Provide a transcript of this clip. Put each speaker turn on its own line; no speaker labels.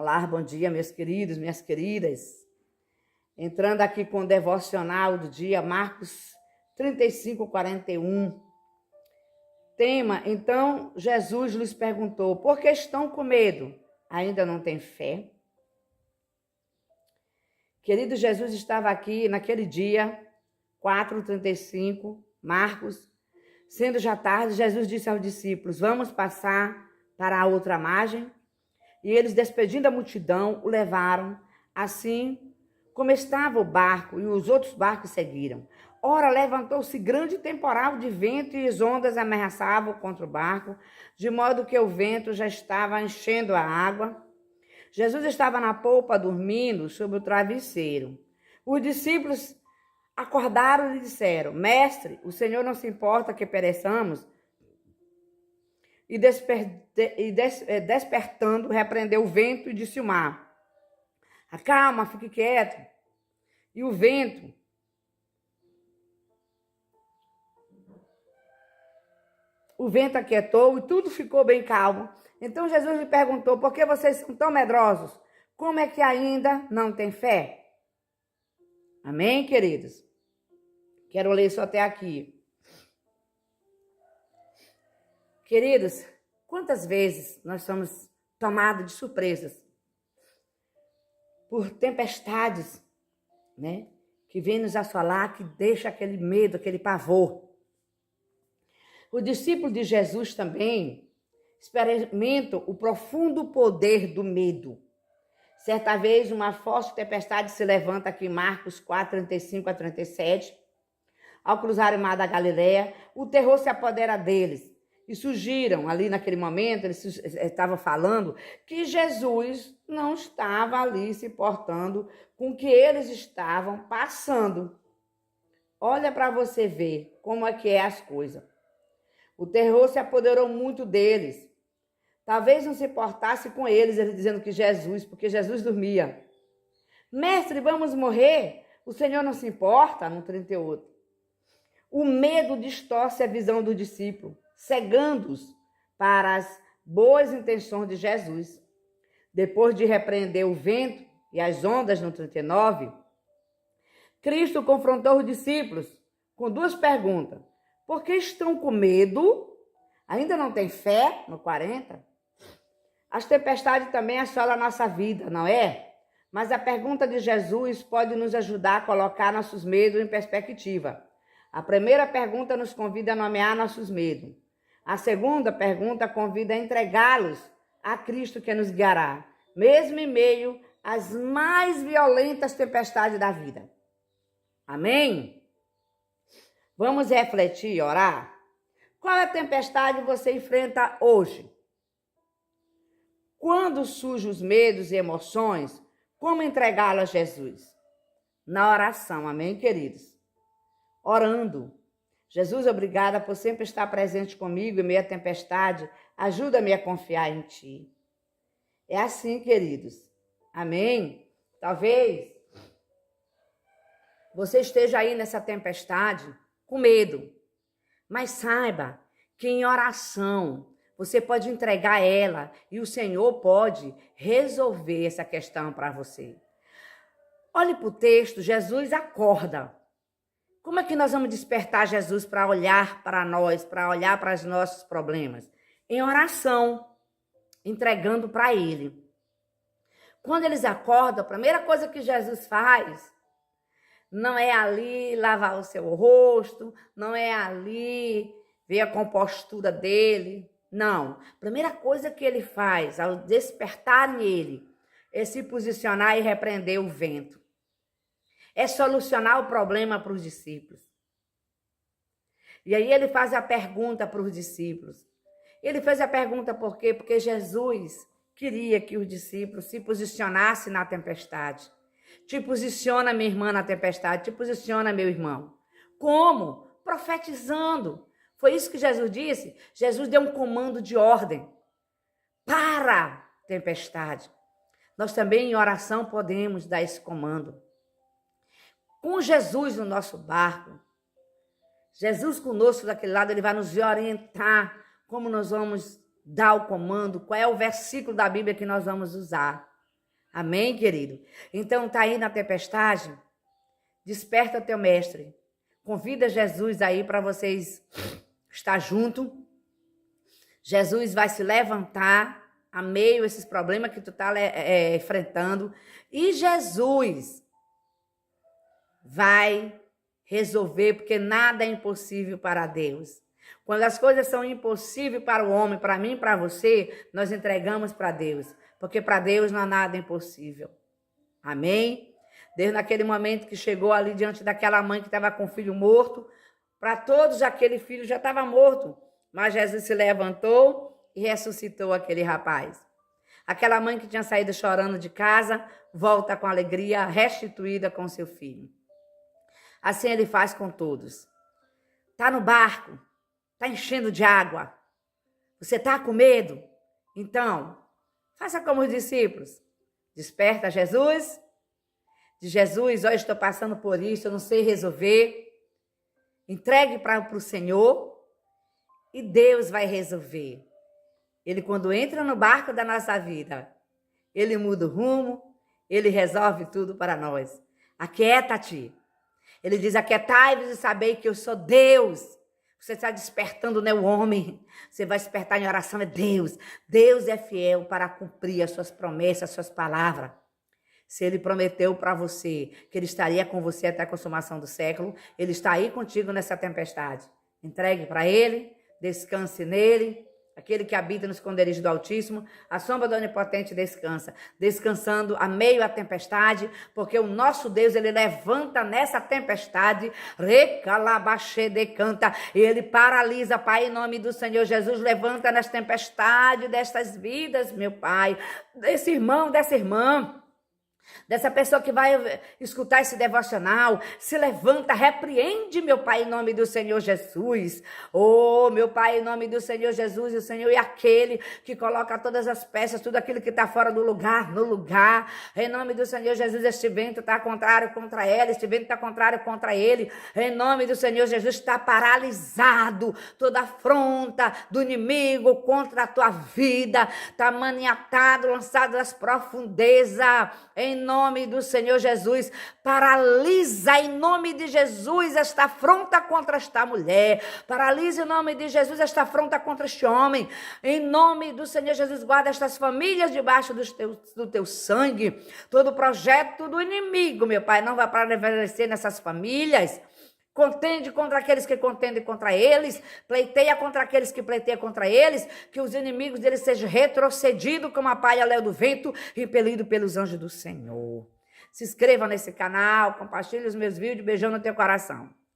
Olá, bom dia, meus queridos, minhas queridas. Entrando aqui com o devocional do dia, Marcos 35:41. Tema, então Jesus lhes perguntou, por que estão com medo? Ainda não têm fé? Querido, Jesus estava aqui naquele dia, 4:35, Marcos. Sendo já tarde, Jesus disse aos discípulos, vamos passar para a outra margem? E eles, despedindo a multidão, o levaram. Assim como estava o barco, e os outros barcos seguiram. Ora, levantou-se grande temporal de vento e as ondas ameaçavam contra o barco, de modo que o vento já estava enchendo a água. Jesus estava na polpa dormindo sobre o travesseiro. Os discípulos acordaram e lhe disseram, Mestre, o Senhor não se importa que pereçamos? E despertando, repreendeu o vento e disse ao mar, acalma, fique quieto. E o vento aquietou e tudo ficou bem calmo. Então Jesus lhe perguntou, por que vocês são tão medrosos? Como é que ainda não têm fé? Amém, queridos? Quero ler isso até aqui. Queridos, quantas vezes nós somos tomados de surpresas por tempestades, né? Que vem nos assolar, que deixa aquele medo, aquele pavor. Os discípulos de Jesus também experimentam o profundo poder do medo. Certa vez, uma forte tempestade se levanta aqui em Marcos 4:35-37. Ao cruzar o mar da Galileia, o terror se apodera deles. E surgiram ali naquele momento, eles estavam falando que Jesus não estava ali se portando com o que eles estavam passando. Olha para você ver como é que é as coisas. O terror se apoderou muito deles. Talvez não se portasse com eles, ele dizendo que Jesus, porque Jesus dormia. Mestre, vamos morrer? O Senhor não se importa, no 38. O medo distorce a visão do discípulo, cegando-os para as boas intenções de Jesus. Depois de repreender o vento e as ondas no 39, Cristo confrontou os discípulos com duas perguntas. Por que estão com medo? Ainda não têm fé? No 40. As tempestades também assolam a nossa vida, não é? Mas a pergunta de Jesus pode nos ajudar a colocar nossos medos em perspectiva. A primeira pergunta nos convida a nomear nossos medos. A segunda pergunta convida a entregá-los a Cristo que nos guiará, mesmo em meio às mais violentas tempestades da vida. Amém? Vamos refletir e orar? Qual é a tempestade você enfrenta hoje? Quando surgem os medos e emoções, como entregá-los a Jesus? Na oração, amém, queridos? Orando. Jesus, obrigada por sempre estar presente comigo em meio à tempestade. Ajuda-me a confiar em Ti. É assim, queridos. Amém? Talvez você esteja aí nessa tempestade com medo. Mas saiba que em oração você pode entregar ela e o Senhor pode resolver essa questão para você. Olhe para o texto, Jesus acorda. Como é que nós vamos despertar Jesus para olhar para nós, para olhar para os nossos problemas? Em oração, entregando para Ele. Quando eles acordam, a primeira coisa que Jesus faz não é ali lavar o seu rosto, não é ali ver a compostura dele. Não. A primeira coisa que ele faz ao despertar nele é se posicionar e repreender o vento. É solucionar o problema para os discípulos. E aí ele faz a pergunta para os discípulos. Ele fez a pergunta por quê? Porque Jesus queria que os discípulos se posicionassem na tempestade. Te posiciona, minha irmã, na tempestade. Te posiciona, meu irmão. Como? Profetizando. Foi isso que Jesus disse. Jesus deu um comando de ordem para a tempestade. Nós também, em oração, podemos dar esse comando. Com Jesus no nosso barco, Jesus conosco daquele lado, ele vai nos orientar como nós vamos dar o comando, qual é o versículo da Bíblia que nós vamos usar. Amém, querido? Então, tá aí na tempestade? Desperta teu mestre. Convida Jesus aí para vocês estar junto. Jesus vai se levantar a meio esses problemas que tu tá enfrentando. E Jesus vai resolver, porque nada é impossível para Deus. Quando as coisas são impossíveis para o homem, para mim, para você, nós entregamos para Deus. Porque para Deus não há nada impossível. Amém? Deus, naquele momento que chegou ali diante daquela mãe que estava com o filho morto, para todos aquele filho já estava morto. Mas Jesus se levantou e ressuscitou aquele rapaz. Aquela mãe que tinha saído chorando de casa, volta com alegria, restituída com seu filho. Assim ele faz com todos. Está no barco, está enchendo de água. Você está com medo? Então, faça como os discípulos. Desperta Jesus. De Jesus, eu estou passando por isso, eu não sei resolver. Entregue para o Senhor e Deus vai resolver. Ele, quando entra no barco da nossa vida, ele muda o rumo, ele resolve tudo para nós. Aquieta-te. Ele diz, aquietai-vos e sabei que eu sou Deus. Você está despertando, não é o homem. Você vai despertar em oração, é Deus. Deus é fiel para cumprir as suas promessas, as suas palavras. Se ele prometeu para você que ele estaria com você até a consumação do século, ele está aí contigo nessa tempestade. Entregue para ele, descanse nele. Aquele que habita no esconderijo do Altíssimo, a sombra do Onipotente descansa. Descansando a meio da tempestade, porque o nosso Deus, ele levanta nessa tempestade, recalabaxê decanta, e ele paralisa, Pai, em nome do Senhor Jesus, levanta nas tempestades destas vidas, meu Pai, desse irmão, dessa irmã, dessa pessoa que vai escutar esse devocional, se levanta, repreende, meu Pai, em nome do Senhor Jesus. Oh, meu Pai, em nome do Senhor Jesus, o Senhor é aquele que coloca todas as peças, tudo aquilo que está fora do lugar, no lugar. Em nome do Senhor Jesus, este vento está contrário contra ela, este vento está contrário contra ele. Em nome do Senhor Jesus, está paralisado toda afronta do inimigo contra a tua vida, está maniatado, lançado nas profundezas. Em nome do Senhor Jesus, paralisa em nome de Jesus esta afronta contra esta mulher, paralisa em nome de Jesus esta afronta contra este homem, em nome do Senhor Jesus, guarda estas famílias debaixo do teu sangue, todo projeto do inimigo, meu Pai, não vai prevalecer nessas famílias. Contende contra aqueles que contendem contra eles, pleiteia contra aqueles que pleiteiam contra eles, que os inimigos deles sejam retrocedidos como a palha léu do vento, repelido pelos anjos do Senhor. Se inscreva nesse canal, compartilhe os meus vídeos, beijão no teu coração.